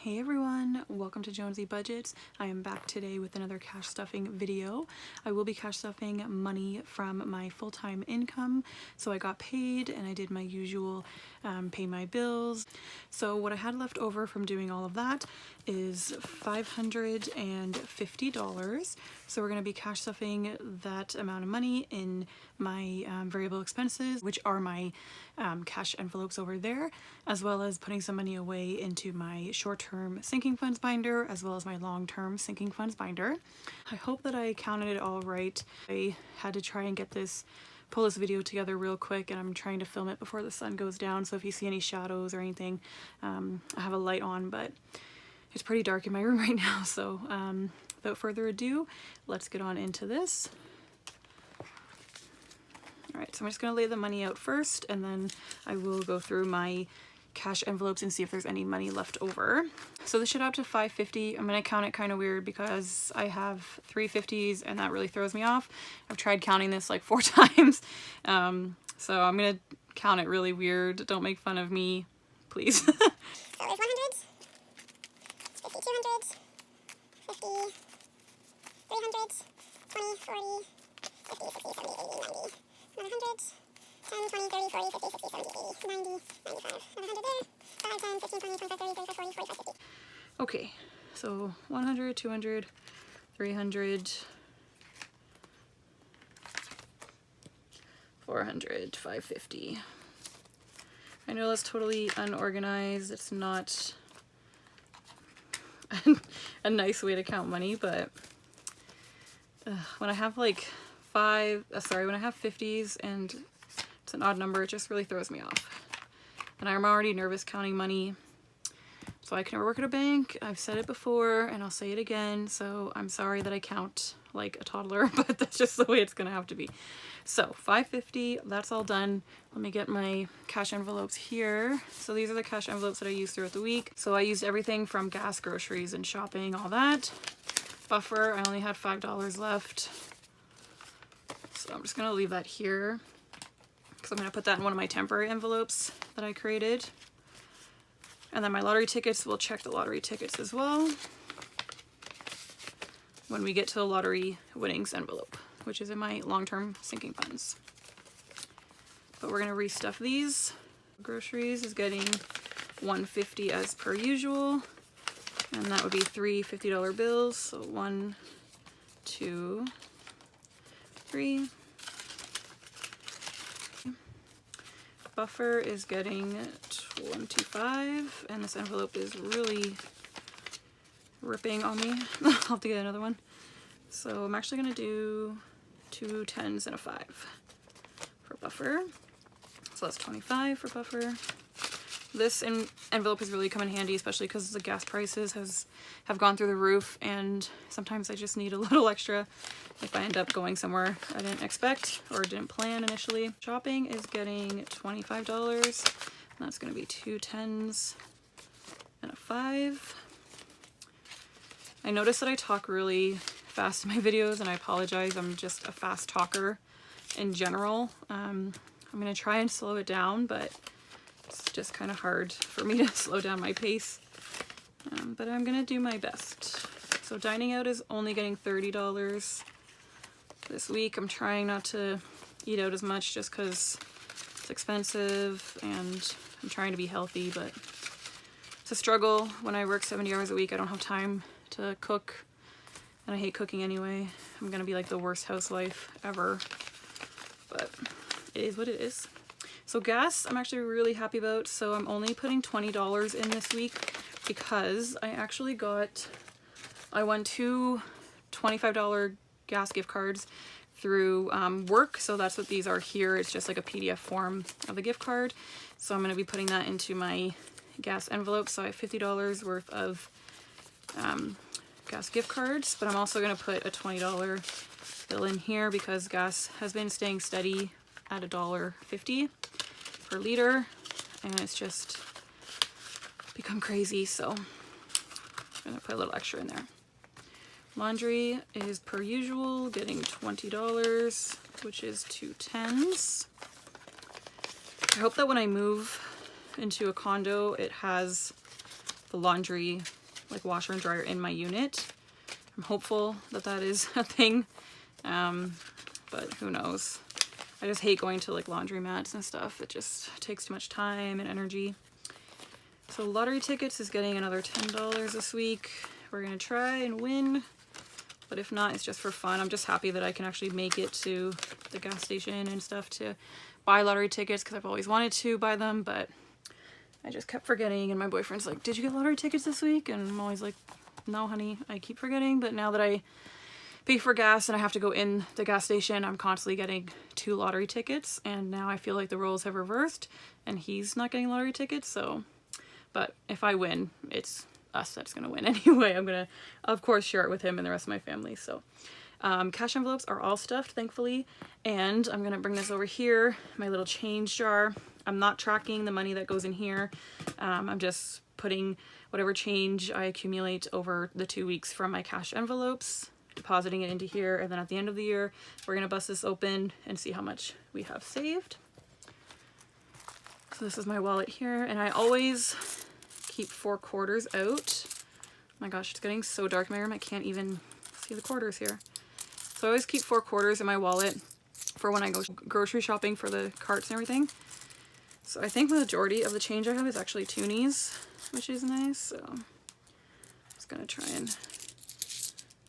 Hey everyone, welcome to Jonesy Budgets. I am back today with another cash stuffing video. I will be cash stuffing money from my full-time income. So I got paid and I did my usual pay my bills. So what I had left over from doing all of that is $550. So we're going to be cash stuffing that amount of money in my variable expenses, which are my cash envelopes over there, as well as putting some money away into my short-term sinking funds binder, as well as my long-term sinking funds binder. I hope that I counted it all right. I had to try and pull this video together real quick, and I'm trying to film it before the sun goes down, so if you see any shadows or anything, I have a light on, but it's pretty dark in my room right now. So without further ado, let's get on into this. Alright, so I'm just going to lay the money out first, and then I will go through my cash envelopes and see if there's any money left over. So this should add up to $550. I'm going to count it kind of weird because I have 350s and that really throws me off. I've tried counting this like 4 times. So I'm going to count it really weird. Don't make fun of me, please. So there's 100s, 50, 200s, 50, 300s, 20, 40, 50, 60, 70, 80, 90, another 100s, 10, 20, 30, 40, 50, 60, 70, 80, 90, 95, another 100 there, 5, 10, 15, 20, 25, 30, 35, 40, 45, 50. Okay, so 100, 200, 300, 400, 550. I know that's totally unorganized. It's not a nice way to count money, but when I have like when I have 50s and it's an odd number, it just really throws me off. And I'm already nervous counting money, so I can never work at a bank. I've said it before and I'll say it again, so I'm sorry that I count like a toddler, but that's just the way it's gonna have to be. So $550, that's all done. Let me get my cash envelopes here. So these are the cash envelopes that I use throughout the week. So I used everything from gas, groceries, and shopping, all that. Buffer, I only had $5 left. So I'm just gonna leave that here because I'm gonna put that in one of my temporary envelopes that I created. And then my lottery tickets, we'll check the lottery tickets as well when we get to the lottery winnings envelope, which is in my long-term sinking funds. But we're gonna restuff these. Groceries is getting $150 as per usual, and that would be 3 $50 bills. So 1, 2, 3. Buffer is getting $25, and this envelope is really ripping on me. I'll have to get another one. So I'm actually gonna do 2 10s and a 5 for buffer. So that's 25 for buffer. This envelope has really come in handy, especially because the gas prices have gone through the roof, and sometimes I just need a little extra if I end up going somewhere I didn't expect or didn't plan initially. Shopping is getting $25, and that's going to be 2 10s and a 5. I notice that I talk really fast in my videos, and I apologize. I'm just a fast talker in general. I'm going to try and slow it down, but it's just kind of hard for me to slow down my pace. But I'm going to do my best. So dining out is only getting $30 this week. I'm trying not to eat out as much just because it's expensive, and I'm trying to be healthy, but it's a struggle. When I work 70 hours a week, I don't have time to cook, and I hate cooking anyway. I'm gonna be like the worst housewife ever, but it is what it is. So gas, I'm actually really happy about. So I'm only putting $20 in this week because I won 2 $25 gas gift cards through work. So that's what these are here. It's just like a PDF form of the gift card. So I'm going to be putting that into my gas envelope. So I have $50 worth of gas gift cards, but I'm also going to put a $20 bill in here because gas has been staying steady at $1.50 per liter, and it's just become crazy, so I'm gonna put a little extra in there. Laundry is per usual getting $20, which is 2 10s. I hope that when I move into a condo, it has the laundry, like washer and dryer in my unit. I'm hopeful that that is a thing, but who knows. I just hate going to like laundromats and stuff. It just takes too much time and energy. So lottery tickets is getting another $10 this week. We're gonna try and win, but if not, it's just for fun. I'm just happy that I can actually make it to the gas station and stuff to buy lottery tickets, because I've always wanted to buy them, but I just kept forgetting, and my boyfriend's like, did you get lottery tickets this week? And I'm always like, no honey, I keep forgetting. But now that I pay for gas and I have to go in the gas station, I'm constantly getting 2 lottery tickets, and now I feel like the roles have reversed and he's not getting lottery tickets. So, but if I win, it's us that's gonna win anyway. I'm gonna of course share it with him and the rest of my family. So cash envelopes are all stuffed, thankfully, and I'm gonna bring this over here, my little change jar. I'm not tracking the money that goes in here. I'm just putting whatever change I accumulate over the 2 weeks from my cash envelopes, depositing it into here, and then at the end of the year, we're gonna bust this open and see how much we have saved. So this is my wallet here, and I always keep 4 quarters out. Oh my gosh, it's getting so dark in my room, I can't even see the quarters here. So I always keep 4 quarters in my wallet for when I go grocery shopping for the carts and everything. So I think the majority of the change I have is actually toonies, which is nice. So I'm just gonna try and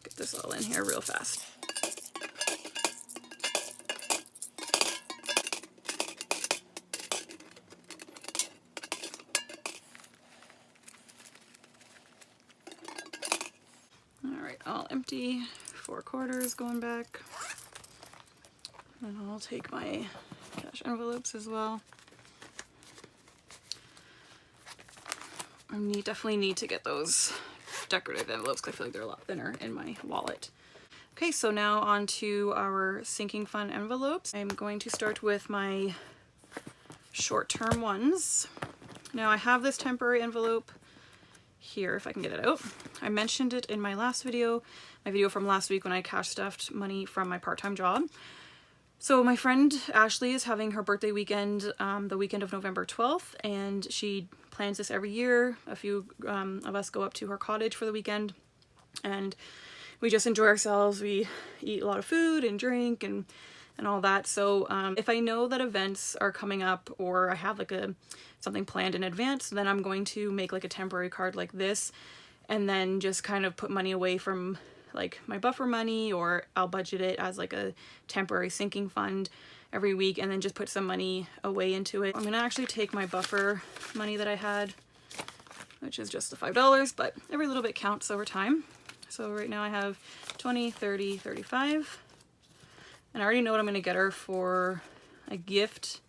get this all in here real fast. All right, all empty, 4 quarters going back. And I'll take my cash envelopes as well. I definitely need to get those decorative envelopes because I feel like they're a lot thinner in my wallet. Okay, so now on to our sinking fund envelopes. I'm going to start with my short-term ones. Now I have this temporary envelope here, if I can get it out. I mentioned it in my last video, my video from last week when I cash stuffed money from my part-time job. So my friend Ashley is having her birthday weekend, the weekend of November 12th, and she plans this every year. A few of us go up to her cottage for the weekend, and we just enjoy ourselves. We eat a lot of food and drink and all that. So if I know that events are coming up, or I have like something planned in advance, then I'm going to make like a temporary card like this, and then just kind of put money away from like my buffer money, or I'll budget it as like a temporary sinking fund every week, and then just put some money away into it. I'm gonna actually take my buffer money that I had, which is just the $5, but every little bit counts over time. So right now I have 20, 30, 35, and I already know what I'm gonna get her for a gift.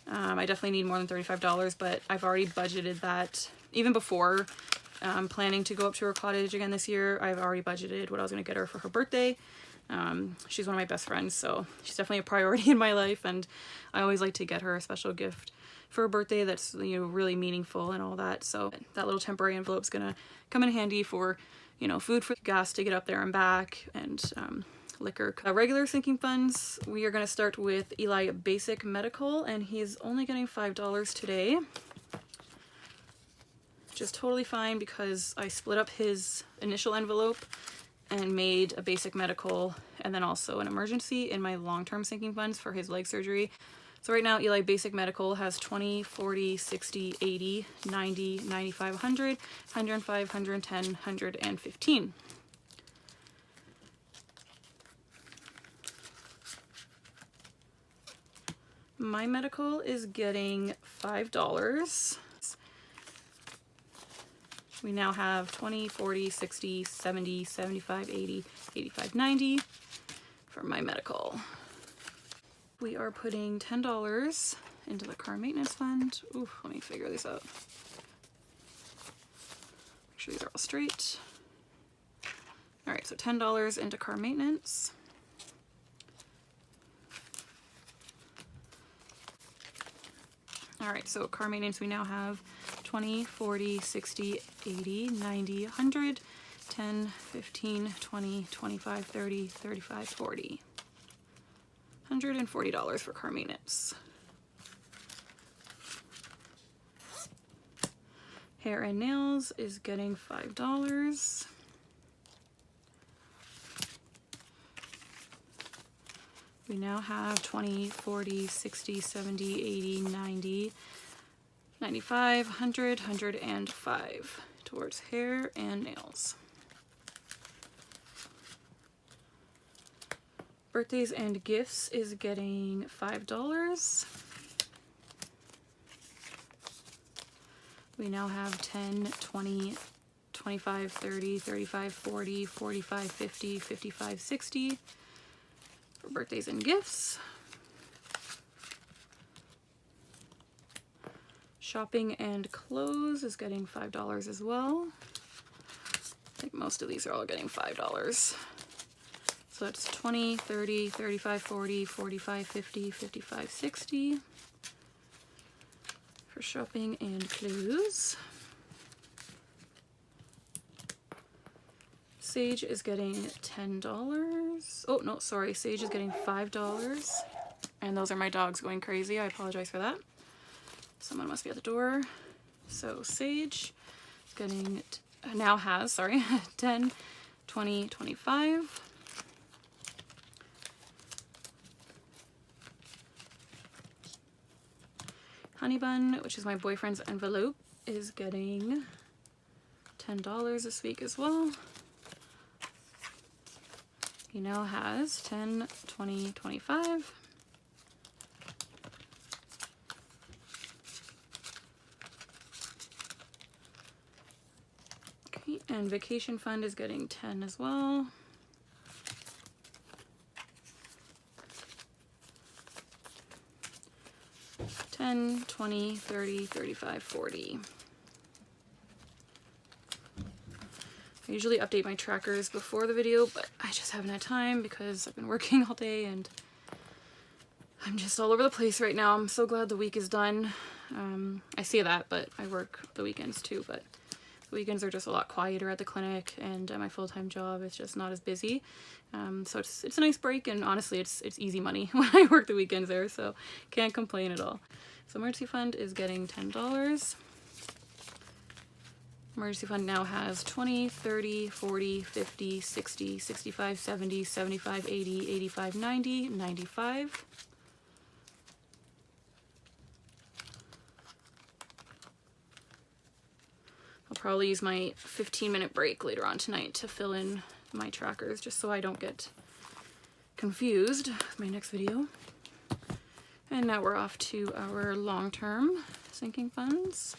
I definitely need more than $35, but I've already budgeted that even before planning to go up to her cottage again this year. I've already budgeted what I was going to get her for her birthday. She's one of my best friends, so she's definitely a priority in my life, and I always like to get her a special gift for her birthday that's, you know, really meaningful and all that. So that little temporary envelope's gonna come in handy for, you know, food, for gas to get up there and back, and liquor. Regular sinking funds, we are going to start with Eli Basic Medical, and he's only getting $5 today. Just totally fine, because I split up his initial envelope and made a basic medical and then also an emergency in my long-term sinking funds for his leg surgery. So right now Eli Basic Medical has 20, 40, 60, 80, 90, 95, 100, 105, 110, 115. My medical is getting $5. We now have 20, 40, 60, 70, 75, 80, 85, 90 for my medical. We are putting $10 into the car maintenance fund. Ooh, let me figure this out. Make sure these are all straight. All right, so $10 into car maintenance. All right, so car maintenance, we now have 20, 40, 60, 80, 90, 100, 10, 15, 20, 25, 30, 35, 40. $140 for car maintenance. Hair and nails is getting $5. We now have 20, 40, 60, 70, 80, 90, 95, 100, 105 towards hair and nails. Birthdays and gifts is getting $5. We now have 10, 20, 25, 30, 35, 40, 45, 50, 55, 60 for birthdays and gifts. Shopping and clothes is getting $5 as well. I think most of these are all getting $5. So that's 20, 30, 35, 40, 45, 50, 55, 60 for shopping and clothes. Sage is getting $10. Oh, no, sorry. Sage is getting $5. And those are my dogs going crazy. I apologize for that. Someone must be at the door. So Sage is getting, now has, sorry, 10, 20, 25. Honey Bun, which is my boyfriend's envelope, is getting $10 this week as well. He now has 10, 20, 25. Okay, and Vacation Fund is getting 10 as well. $10, $20, $30, $35, $40. I usually update my trackers before the video, but I just haven't had time because I've been working all day and I'm just all over the place right now. I'm so glad the week is done. I say that, but I work the weekends too, but the weekends are just a lot quieter at the clinic, and at my full-time job it's just not as busy. So it's a nice break, and honestly it's easy money when I work the weekends there, so can't complain at all. So Emergency Fund is getting $10. Emergency Fund now has 20, 30, 40, 50, 60, 65, 70, 75, 80, 85, 90, 95. I'll probably use my 15-minute break later on tonight to fill in my trackers just so I don't get confused with my next video. And now we're off to our long-term sinking funds.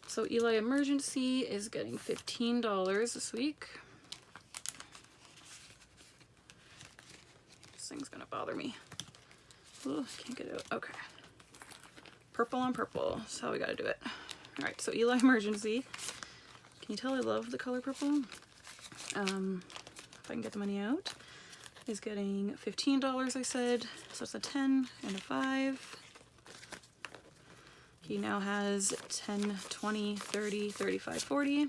So Eli Emergency is getting $15 this week. This thing's gonna bother me. Oh, can't get it out. Okay. Purple on purple. That's how we gotta do it. Alright, so Eli Emergency. Can you tell I love the color purple? If I can get the money out. Is getting $15, I said. So it's a 10 and a 5. He now has 10, 20, 30, 35, 40.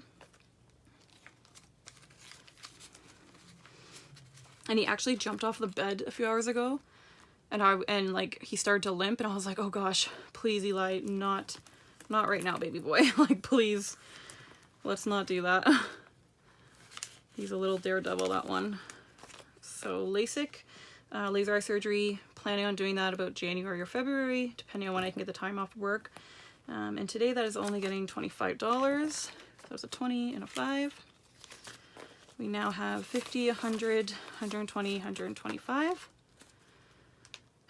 And he actually jumped off the bed a few hours ago. And like he started to limp, and I was like, oh gosh, please Eli, not right now, baby boy. Like, please, let's not do that. He's a little daredevil, that one. So LASIK, laser eye surgery, planning on doing that about January or February, depending on when I can get the time off work. And today that is only getting $25. So it's a 20 and a 5. We now have 50, 100, 120, 125.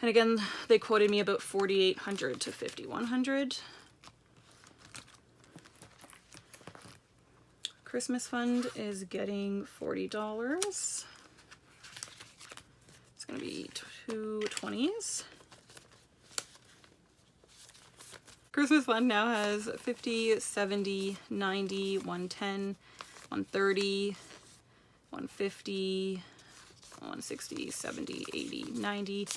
And again, they quoted me about 4,800 to 5,100. Christmas Fund is getting $40. It's going to be 2 20s. Christmas Fund now has 50, 70, 90, 110, 130, 150, 160, 70, 80, 90,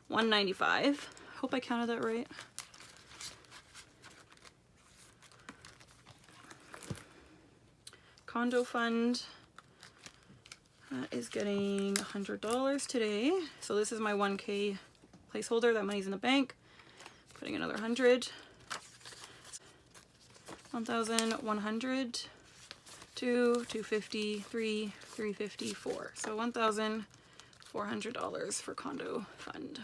195. Hope I counted that right. Condo Fund is getting $100 today. So this is my 1K placeholder. That money's in the bank. putting another 100. 1,100, 2, 250, 3, 350, 4. So $1,400 for condo fund.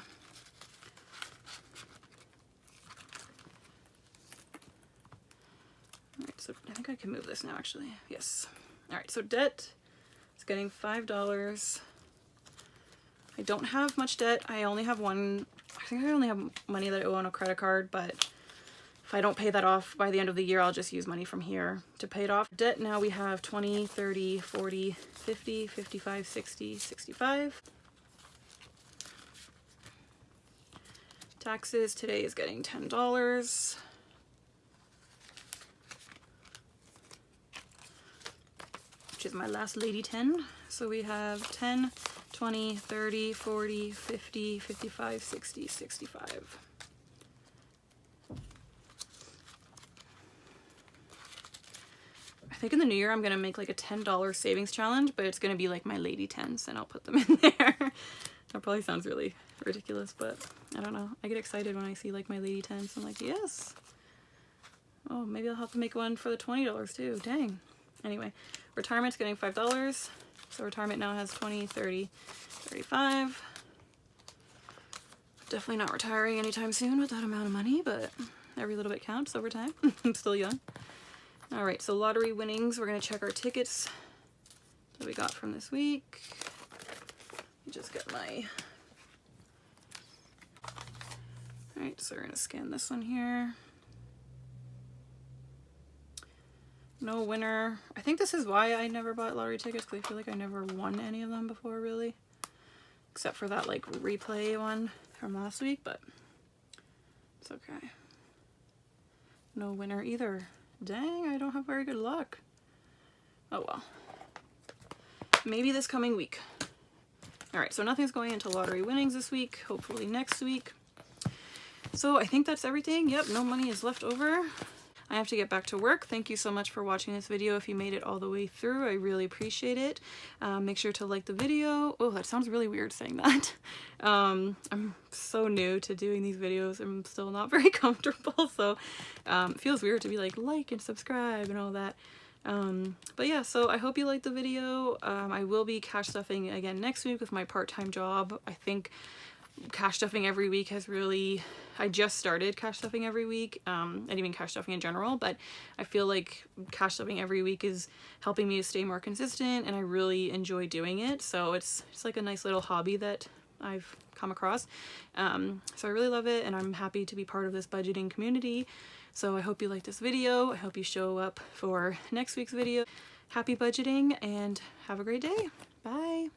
Alright, so I think I can move this now actually. Yes. Alright, so debt is getting $5. I don't have much debt. I only have one. I think I only have money that I owe on a credit card, but if I don't pay that off by the end of the year, I'll just use money from here to pay it off. Debt now we have 20, 30, 40, 50, 55, 60, 65. Taxes today is getting $10. Which is my last lady 10. So we have 10, 20, 30, 40, 50, 55, 60, 65. I think in the new year I'm gonna make like a $10 savings challenge, but it's gonna be like my lady 10s and I'll put them in there. That probably sounds really ridiculous, but I don't know. I get excited when I see like my lady 10s. I'm like, yes. Oh, maybe I'll have to make one for the $20 too. Dang. Anyway, retirement's getting $5. So retirement now has 20, 30, 35. Definitely not retiring anytime soon with that amount of money, but every little bit counts over time. I'm still young. All right, so lottery winnings. We're gonna check our tickets that we got from this week. Just get my... All right, so we're gonna scan this one here. No winner. I think this is why I never bought lottery tickets, because I feel like I never won any of them before, really. Except for that, like, replay one from last week, but it's okay. No winner either. Dang, I don't have very good luck. Oh well. Maybe this coming week. Alright, so nothing's going into lottery winnings this week. Hopefully next week. So I think that's everything. Yep, no money is left over. I have to get back to work. Thank you so much for watching this video. If you made it all the way through, I really appreciate it. Make sure to like the video. Oh, that sounds really weird saying that. I'm so new to doing these videos. I'm still not very comfortable, so it feels weird to be like and subscribe and all that. But yeah, so I hope you liked the video. I will be cash stuffing again next week with my part-time job. I think cash stuffing every week has really... I just started cash stuffing every week, and even cash stuffing in general, but I feel like cash stuffing every week is helping me to stay more consistent, and I really enjoy doing it. So it's like a nice little hobby that I've come across. So I really love it, and I'm happy to be part of this budgeting community. So I hope you like this video. I hope you show up for next week's video. Happy budgeting, and have a great day. Bye.